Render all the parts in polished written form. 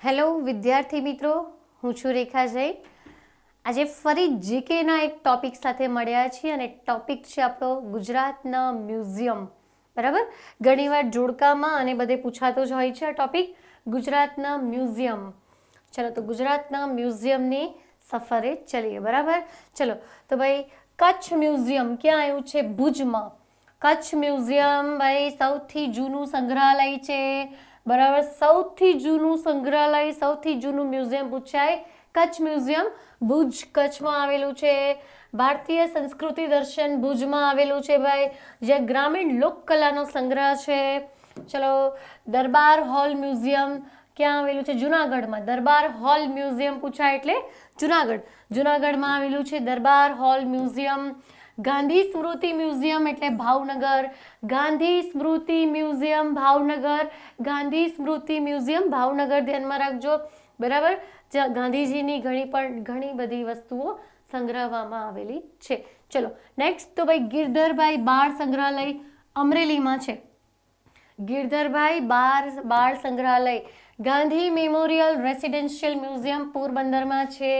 Hello વિદ્યાર્થી મિત્રો, હું છું રેખા જૈન. આજે ફરી જીકેના એક ટોપિક સાથે મળ્યા છીએ અને ટોપિક છે આપણો ગુજરાતના મ્યુઝિયમ. બરાબર, ઘણીવાર જોડકામાં અને બધે પૂછાતો જ હોય છે આ ટોપિક, ગુજરાતના મ્યુઝિયમ. ચલો તો ગુજરાતના મ્યુઝિયમની સફરે ચલીએ. બરાબર, ચલો તો ભાઈ કચ્છ મ્યુઝિયમ ક્યાં આવ્યું છે? ભુજમાં. કચ્છ મ્યુઝિયમ ભાઈ સૌથી જૂનું સંગ્રહાલય છે. બરાબર, સૌથી જૂનું સંગ્રહાલય, સૌથી જૂનું મ્યુઝિયમ પૂછાય કચ્છ મ્યુઝિયમ, ભુજ કચ્છમાં આવેલું છે. ભારતીય સંસ્કૃતિ દર્શન ભુજમાં આવેલું છે ભાઈ, જે ગ્રામીણ લોકકલાનો સંગ્રહ છે. ચલો, દરબાર હોલ મ્યુઝિયમ ક્યાં આવેલું છે? જુનાગઢમાં. દરબાર હોલ મ્યુઝિયમ પૂછાય એટલે જુનાગઢ. જુનાગઢમાં આવેલું છે દરબાર હોલ મ્યુઝિયમ. ગાંધી સ્મૃતિ મ્યુઝિયમ એટલે ભાવનગર. ગાંધી સ્મૃતિ મ્યુઝિયમ ભાવનગર. ગાંધી સ્મૃતિ મ્યુઝિયમ ભાવનગર, ધ્યાનમાં રાખજો. બરાબર, જ્યાં ગાંધીજીની ઘણી બધી વસ્તુઓ સંગ્રહવામાં આવેલી છે. ચલો નેક્સ્ટ, તો ભાઈ ગિરધરભાઈ બાળ સંગ્રહાલય અમરેલીમાં છે. ગિરધરભાઈ બાળ સંગ્રહાલય. ગાંધી મેમોરિયલ રેસિડેન્શિયલ મ્યુઝિયમ પોરબંદરમાં છે.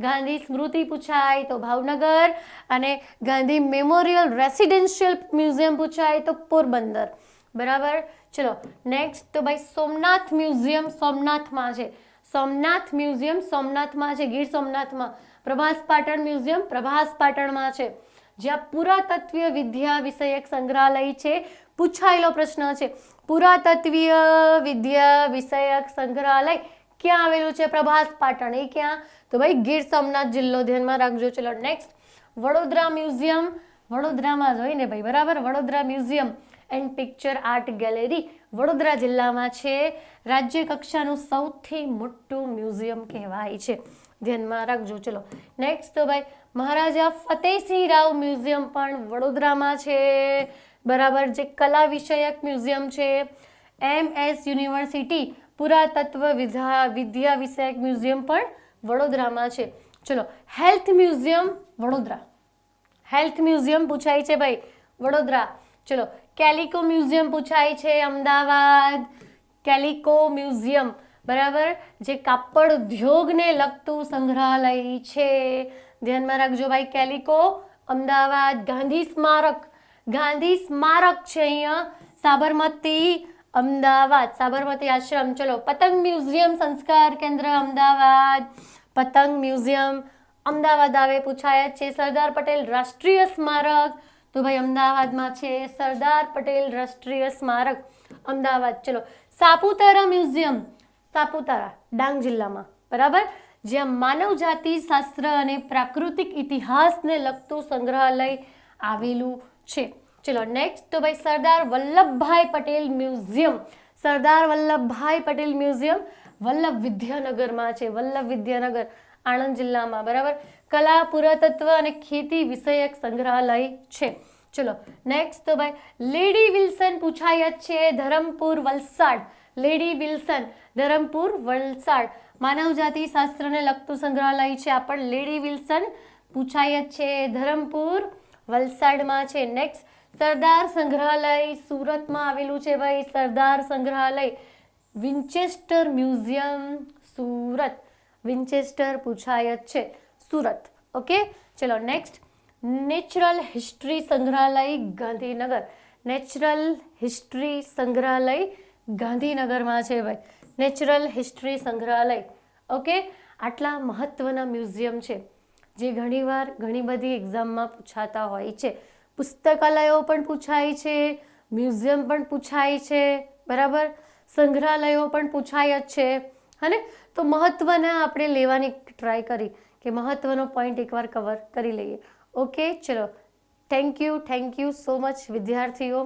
ગાંધી સ્મૃતિ પૂછાય તો ભાવનગર, અને ગાંધી મેમોરિયલ રેસિડેન્શિયલ મ્યુઝિયમ પૂછાય તો પોરબંદર. બરાબર, ચલો નેક્સ્ટ, તો ભાઈ સોમનાથ મ્યુઝિયમ સોમનાથમાં છે. સોમનાથ મ્યુઝિયમ સોમનાથમાં છે, ગીર સોમનાથમાં. પ્રભાસ પાટણ મ્યુઝિયમ પ્રભાસ પાટણમાં છે. જ્યાં પુરાતત્વીય વિદ્યા વિષયક સંગ્રહાલય છે. પૂછાયેલો પ્રશ્ન છે, પુરાતત્વીય વિદ્યા વિષયક સંગ્રહાલય ક્યાં આવેલું છે? પ્રભાસ પાટણ. એ ક્યાં? તો ભાઈ ગીર સોમનાથ જિલ્લો, ધ્યાનમાં રાખજો. ચલો નેક્સ્ટ, વડોદરા મ્યુઝિયમ વડોદરામાં જ હોય ને ભાઈ. બરાબર, Vadodara museum and picture art gallery Vadodara જિલ્લામાં છે. રાજ્ય કક્ષાનું સૌથી મોટું મ્યુઝિયમ કહેવાય છે, ધ્યાનમાં રાખજો. ચલો નેક્સ્ટ, તો ભાઈ મહારાજા ફતેહસિંહ રાવ મ્યુઝિયમ પણ વડોદરામાં છે. બરાબર, જે કલા વિષયક મ્યુઝિયમ છે. MS યુનિવર્સિટી પુરાતત્વ વિદ્યા વિષયક મ્યુઝિયમ પણ વડોદરામાં છે. ચલો, health museum Vadodara. Health museum પૂછાય છે ભાઈ વડોદરા. ચલો, કેલિકો મ્યુઝિયમ પૂછાય છે અમદાવાદ. કેલિકો મ્યુઝિયમ, બરાબર, જે કાપડ ઉદ્યોગને લગતું સંગ્રહાલય છે, ધ્યાનમાં રાખજો ભાઈ. કેલિકો અમદાવાદ. ગાંધી સ્મારક છે અહીંયા સાબરમતી અમદાવાદ, સાબરમતી આશ્રમ. ચલો, પતંગ મ્યુઝિયમ સંસ્કાર કેન્દ્ર અમદાવાદ. પતંગ મ્યુઝિયમ અમદાવાદ આવે, પૂછાય છે. સરદાર પટેલ રાષ્ટ્રીય સ્મારક તો ભાઈ અમદાવાદમાં છે. સરદાર પટેલ રાષ્ટ્રીય સ્મારક અમદાવાદ. ચલો, સાપુતારા મ્યુઝિયમ સાપુતારા ડાંગ જિલ્લામાં. બરાબર, જ્યાં માનવ જાતિ શાસ્ત્ર અને પ્રાકૃતિક ઇતિહાસને લગતું સંગ્રહાલય આવેલું છે. ચલો નેક્સ્ટ, તો ભાઈ સરદાર વલ્લભભાઈ પટેલ મ્યુઝિયમ. સરદાર વલ્લભભાઈ પટેલ મ્યુઝિયમ વલ્લભ વિદ્યાનગરમાં છે. વલ્લભ વિદ્યાનગર આણંદ જિલ્લામાં. બરાબર, કલા પુરાતત્વ અને ખેતી વિષયક સંગ્રહાલય છે. ચલો નેક્સ્ટ, તો ભાઈ લેડી વિલ્સન પૂછાય જ છે ધરમપુર વલસાડ. લેડી વિલ્સન ધરમપુર વલસાડ, માનવ જાતિ શાસ્ત્રને લગતું સંગ્રહાલય છે. આ પણ લેડી વિલ્સન પૂછાય જ છે, ધરમપુર વલસાડમાં છે. નેક્સ્ટ, સરદાર સંગ્રહાલય સુરતમાં આવેલું છે ભાઈ. સરદાર સંગ્રહાલય. Winchester museum Surat. વિન્ચેસ્ટર પૂછાય જ છે સુરત. ઓકે, ચલો નેક્સ્ટ, નેચરલ હિસ્ટ્રી સંગ્રહાલય ગાંધીનગર. નેચરલ હિસ્ટ્રી સંગ્રહાલય ગાંધીનગરમાં છે ભાઈ. નેચરલ હિસ્ટ્રી સંગ્રહાલય. ઓકે, આટલા મહત્વના મ્યુઝિયમ છે જે ઘણીવાર ઘણી બધી એક્ઝામમાં પૂછાતા હોય છે. પુસ્તકાલયો પણ પૂછાય છે, મ્યુઝિયમ પણ પૂછાય છે. બરાબર, સંગ્રહાલયો પણ પૂછાય જ છે. હને, તો મહત્વના આપણે લેવાની ટ્રાય કરી કે મહત્વનો પોઈન્ટ એકવાર કવર કરી લઈએ. ઓકે, ચલો, થેન્ક યુ સો મચ વિદ્યાર્થીઓ.